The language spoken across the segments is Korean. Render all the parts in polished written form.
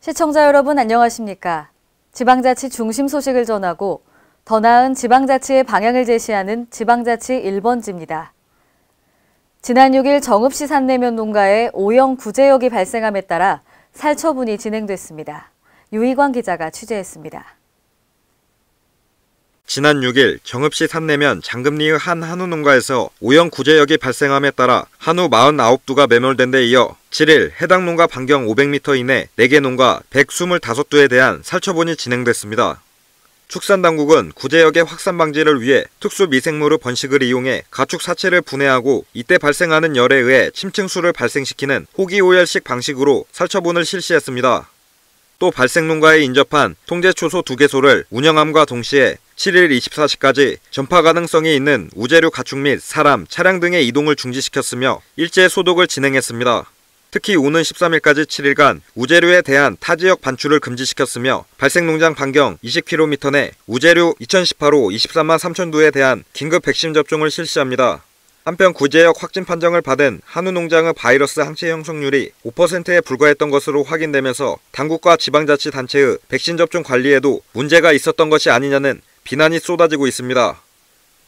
시청자 여러분 안녕하십니까? 지방자치 중심 소식을 전하고 더 나은 지방자치의 방향을 제시하는 지방자치 1번지입니다. 지난 6일 정읍시 산내면 농가에 오염 구제역이 발생함에 따라 살처분이 진행됐습니다. 유희광 기자가 취재했습니다. 지난 6일 정읍시 산내면 장금리의 한 한우 농가에서 오염 구제역이 발생함에 따라 한우 49두가 매몰된 데 이어 7일 해당 농가 반경 500m 이내 4개 농가 125두에 대한 살처분이 진행됐습니다. 축산당국은 구제역의 확산 방지를 위해 특수 미생물의 번식을 이용해 가축 사체를 분해하고 이때 발생하는 열에 의해 침층수를 발생시키는 호기오열식 방식으로 살처분을 실시했습니다. 또 발생 농가에 인접한 통제초소 2개소를 운영함과 동시에 7일 24시까지 전파 가능성이 있는 우제류 가축 및 사람, 차량 등의 이동을 중지시켰으며 일제 소독을 진행했습니다. 특히 오는 13일까지 7일간 우제류에 대한 타지역 반출을 금지시켰으며 발생 농장 반경 20km 내 우제류 2018호 23만 3천 두에 대한 긴급 백신 접종을 실시합니다. 한편 구제역 확진 판정을 받은 한우 농장의 바이러스 항체 형성률이 5%에 불과했던 것으로 확인되면서 당국과 지방자치단체의 백신 접종 관리에도 문제가 있었던 것이 아니냐는 비난이 쏟아지고 있습니다.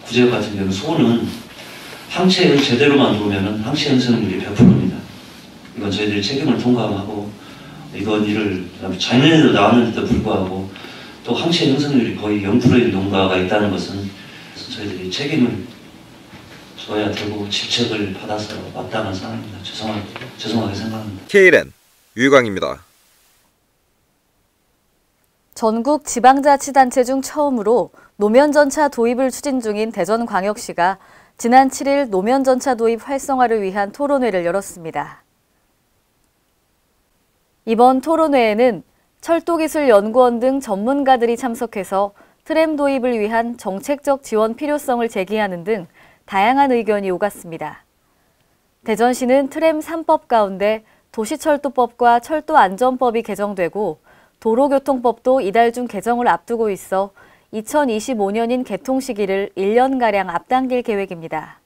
구제역 같은 경우는 소는 항체를 제대로만 놓으면 항체 형성률이 100%입니다. 이건 저희들이 책임을 통감하고 이건 일을 작년에도 나왔는데도 불구하고 또 항체 형성률이 거의 0%인 농가가 있다는 것은 저희들이 책임을 져야 되고 질책을 받아서 마땅한 상황입니다. 죄송하게 생각합니다. KLN 유희광입니다. 전국 지방자치단체 중 처음으로 노면전차 도입을 추진 중인 대전광역시가 지난 7일 노면전차 도입 활성화를 위한 토론회를 열었습니다. 이번 토론회에는 철도기술연구원 등 전문가들이 참석해서 트램 도입을 위한 정책적 지원 필요성을 제기하는 등 다양한 의견이 오갔습니다. 대전시는 트램 3법 가운데 도시철도법과 철도안전법이 개정되고 도로교통법도 이달 중 개정을 앞두고 있어 2025년인 개통 시기를 1년가량 앞당길 계획입니다.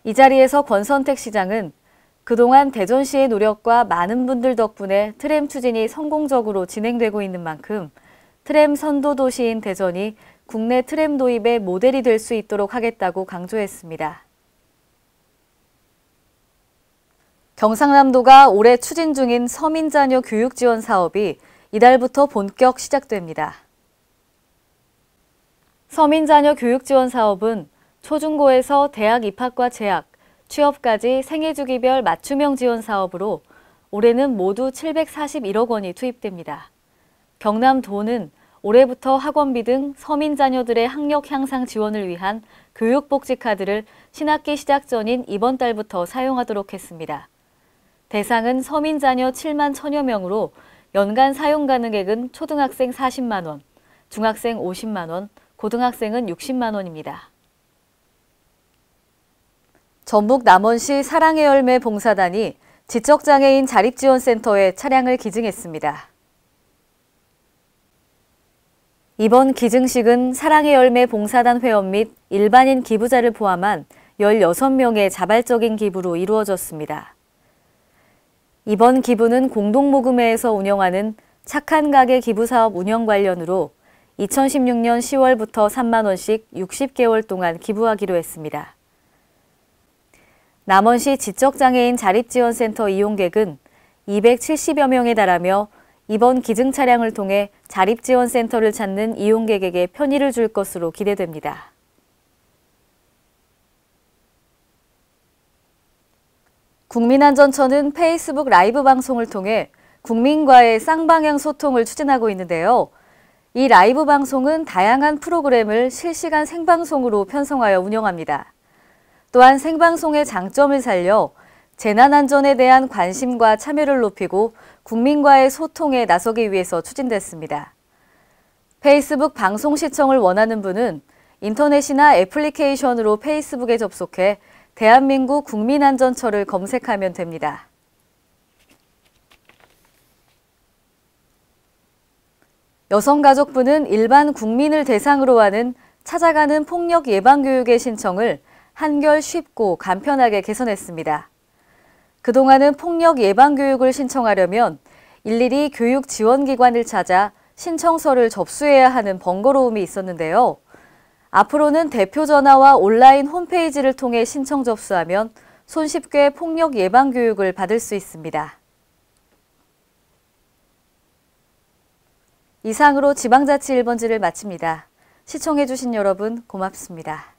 이 자리에서 권선택 시장은 그동안 대전시의 노력과 많은 분들 덕분에 트램 추진이 성공적으로 진행되고 있는 만큼 트램 선도 도시인 대전이 국내 트램 도입의 모델이 될 수 있도록 하겠다고 강조했습니다. 경상남도가 올해 추진 중인 서민자녀 교육 지원 사업이 이달부터 본격 시작됩니다. 서민자녀 교육 지원 사업은 초중고에서 대학 입학과 재학, 취업까지 생애주기별 맞춤형 지원 사업으로 올해는 모두 741억 원이 투입됩니다. 경남도는 올해부터 학원비 등 서민 자녀들의 학력 향상 지원을 위한 교육복지카드를 신학기 시작 전인 이번 달부터 사용하도록 했습니다. 대상은 서민 자녀 7만 1천여 명으로 연간 사용 가능액은 초등학생 40만 원, 중학생 50만 원, 고등학생은 60만 원입니다. 전북 남원시 사랑의 열매 봉사단이 지적장애인 자립지원센터에 차량을 기증했습니다. 이번 기증식은 사랑의 열매 봉사단 회원 및 일반인 기부자를 포함한 16명의 자발적인 기부로 이루어졌습니다. 이번 기부는 공동모금회에서 운영하는 착한 가게 기부사업 운영 관련으로 2016년 10월부터 3만 원씩 60개월 동안 기부하기로 했습니다. 남원시 지적장애인 자립지원센터 이용객은 270여 명에 달하며 이번 기증 차량을 통해 자립지원센터를 찾는 이용객에게 편의를 줄 것으로 기대됩니다. 국민안전처는 페이스북 라이브 방송을 통해 국민과의 쌍방향 소통을 추진하고 있는데요. 이 라이브 방송은 다양한 프로그램을 실시간 생방송으로 편성하여 운영합니다. 또한 생방송의 장점을 살려 재난안전에 대한 관심과 참여를 높이고 국민과의 소통에 나서기 위해서 추진됐습니다. 페이스북 방송 시청을 원하는 분은 인터넷이나 애플리케이션으로 페이스북에 접속해 대한민국 국민안전처를 검색하면 됩니다. 여성가족부는 일반 국민을 대상으로 하는 찾아가는 폭력 예방 교육의 신청을 한결 쉽고 간편하게 개선했습니다. 그동안은 폭력 예방 교육을 신청하려면 일일이 교육 지원기관을 찾아 신청서를 접수해야 하는 번거로움이 있었는데요. 앞으로는 대표 전화와 온라인 홈페이지를 통해 신청 접수하면 손쉽게 폭력 예방 교육을 받을 수 있습니다. 이상으로 지방자치 1번지를 마칩니다. 시청해주신 여러분 고맙습니다.